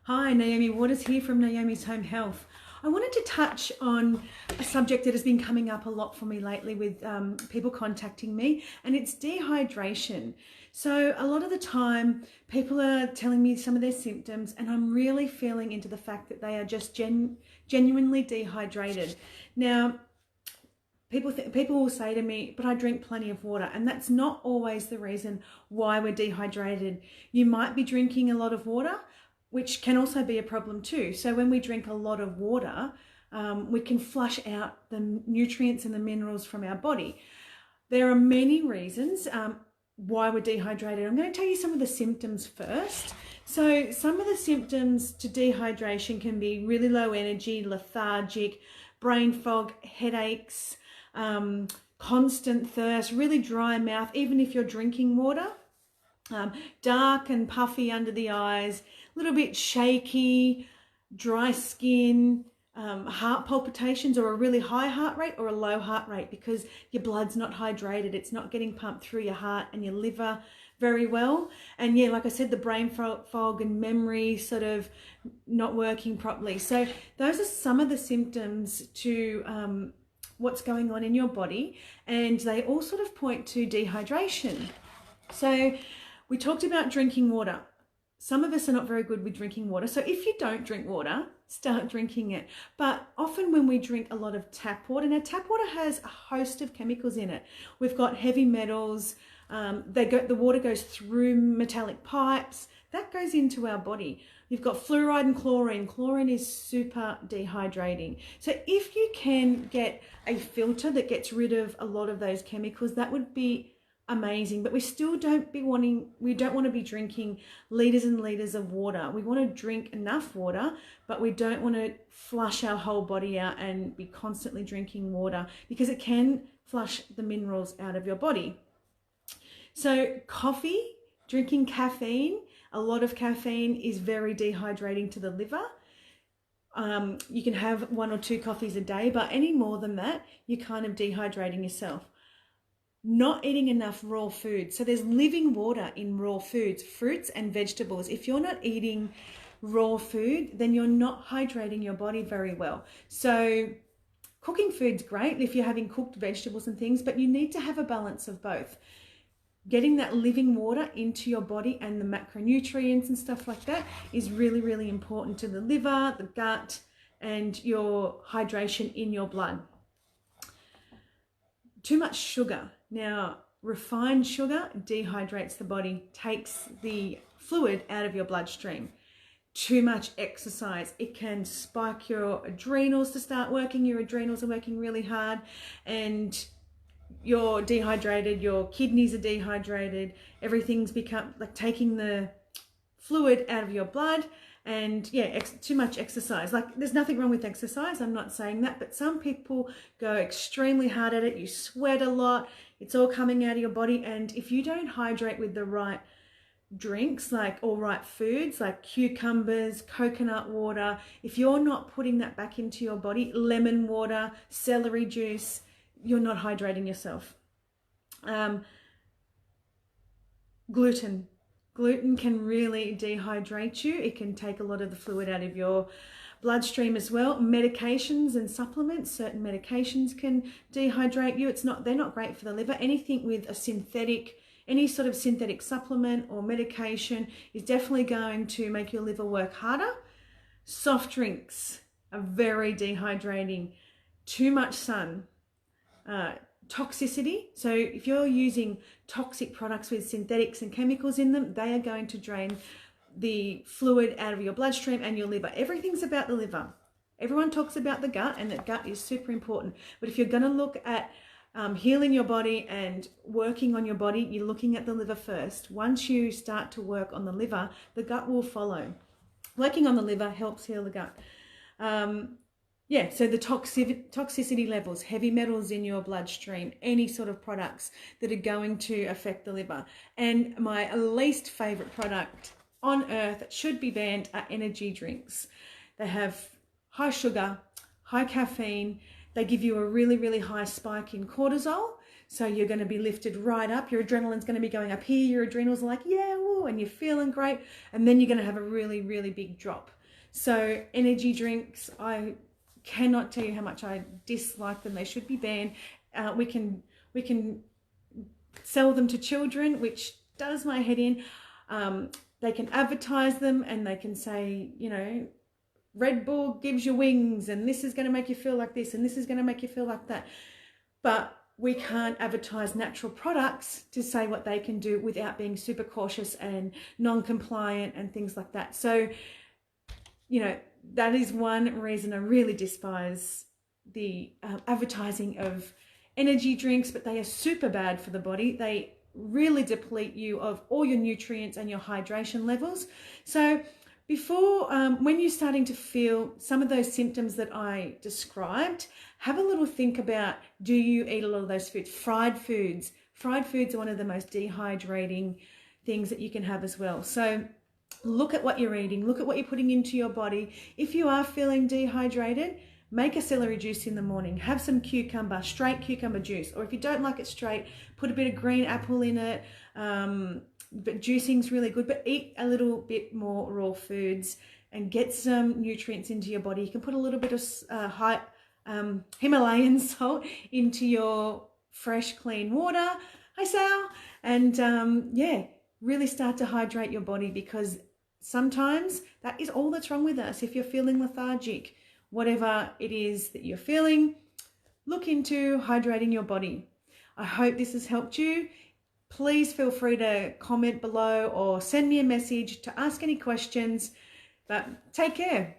Hi, Naomi Waters here from Naomi's Home Health. I wanted to touch on a subject that has been coming up a lot for me lately with people contacting me, and it's dehydration. So a lot of the time people are telling me some of their symptoms, and I'm really feeling into the fact that they are just genuinely dehydrated. Now, people will say to me, but I drink plenty of water, and that's not always the reason why we're dehydrated. You might be drinking a lot of water, which can also be a problem too. So when we drink a lot of water, we can flush out the nutrients and the minerals from our body. There are many reasons why we're dehydrated. I'm going to tell you some of the symptoms first. So some of the symptoms to dehydration can be really low energy, lethargic, brain fog, headaches, constant thirst, really dry mouth, even if you're drinking water, dark and puffy under the eyes, a little bit shaky, dry skin, heart palpitations or a really high heart rate or a low heart rate because your blood's not hydrated. It's not getting pumped through your heart and your liver very well. And yeah, like I said, the brain fog and memory sort of not working properly. So those are some of the symptoms to what's going on in your body, and they all sort of point to dehydration. So we talked about drinking water. Some of us are not very good with drinking water. So if you don't drink water, start drinking it. But often when we drink a lot of tap water, now tap water has a host of chemicals in it. We've got heavy metals. The water goes through metallic pipes. That goes into our body. You've got fluoride and chlorine. Chlorine is super dehydrating. So if you can get a filter that gets rid of a lot of those chemicals, that would be amazing. But we still don't want to be drinking liters and liters of water. We want to drink enough water, but we don't want to flush our whole body out and be constantly drinking water because it can flush the minerals out of your body. So coffee, drinking caffeine, a lot of caffeine is very dehydrating to the liver. You can have 1 or 2 coffees a day, but any more than that, you're kind of dehydrating yourself. Not eating enough raw food. So there's living water in raw foods, fruits and vegetables. If you're not eating raw food, then you're not hydrating your body very well. So cooking food's great if you're having cooked vegetables and things, but you need to have a balance of both. Getting that living water into your body and the macronutrients and stuff like that is really, really important to the liver, the gut, and your hydration in your blood. Too much sugar. Now, refined sugar dehydrates the body, takes the fluid out of your bloodstream. Too much exercise. It can spike your adrenals to start working. Your adrenals are working really hard and you're dehydrated, your kidneys are dehydrated, everything's become like taking the fluid out of your blood. And yeah, too much exercise. Like there's nothing wrong with exercise, I'm not saying that, but some people go extremely hard at it. You sweat a lot, it's all coming out of your body. And if you don't hydrate with the right drinks, like all right foods, like cucumbers, coconut water, if you're not putting that back into your body, lemon water, celery juice, you're not hydrating yourself. Gluten. Gluten can really dehydrate you. It can take a lot of the fluid out of your bloodstream as well. Medications and supplements, certain medications can dehydrate you. They're not great for the liver. Anything with any sort of synthetic supplement or medication is definitely going to make your liver work harder. Soft drinks are very dehydrating. Too much sun. Toxicity. So if you're using toxic products with synthetics and chemicals in them, they are going to drain the fluid out of your bloodstream and your liver. Everything's about the liver. Everyone talks about the gut, and the gut is super important. But if you're going to look at healing your body and working on your body, you're looking at the liver first. Once you start to work on the liver, the gut will follow. Working on the liver helps heal the gut. So the toxicity levels, heavy metals in your bloodstream, any sort of products that are going to affect the liver. And my least favorite product on earth that should be banned are energy drinks. They have high sugar, high caffeine. They give you a really, really high spike in cortisol. So you're going to be lifted right up. Your adrenaline's going to be going up here. Your adrenals are like, yeah, woo, and you're feeling great. And then you're going to have a really, really big drop. So energy drinks, I cannot tell you how much I dislike them. They should be banned. We can sell them to children, which does my head in. They can advertise them and they can say, you know, Red Bull gives you wings and this is going to make you feel like this and this is going to make you feel like that. But we can't advertise natural products to say what they can do without being super cautious and non-compliant and things like that. So, you know, that is one reason I really despise the advertising of energy drinks, but they are super bad for the body. They really deplete you of all your nutrients and your hydration levels. So before, when you're starting to feel some of those symptoms that I described, have a little think about, do you eat a lot of those foods? Fried foods. Fried foods are one of the most dehydrating things that you can have as well. So look at what you're eating. Look at what you're putting into your body. If you are feeling dehydrated, make a celery juice in the morning. Have some cucumber, straight cucumber juice. Or if you don't like it straight, put a bit of green apple in it. But juicing's really good. But eat a little bit more raw foods and get some nutrients into your body. You can put a little bit of Himalayan salt into your fresh, clean water. Hi, Sal. And yeah, really start to hydrate your body, because sometimes that is all that's wrong with us. If you're feeling lethargic, whatever it is that you're feeling, look into hydrating your body. I hope this has helped you. Please feel free to comment below or send me a message to ask any questions. But take care.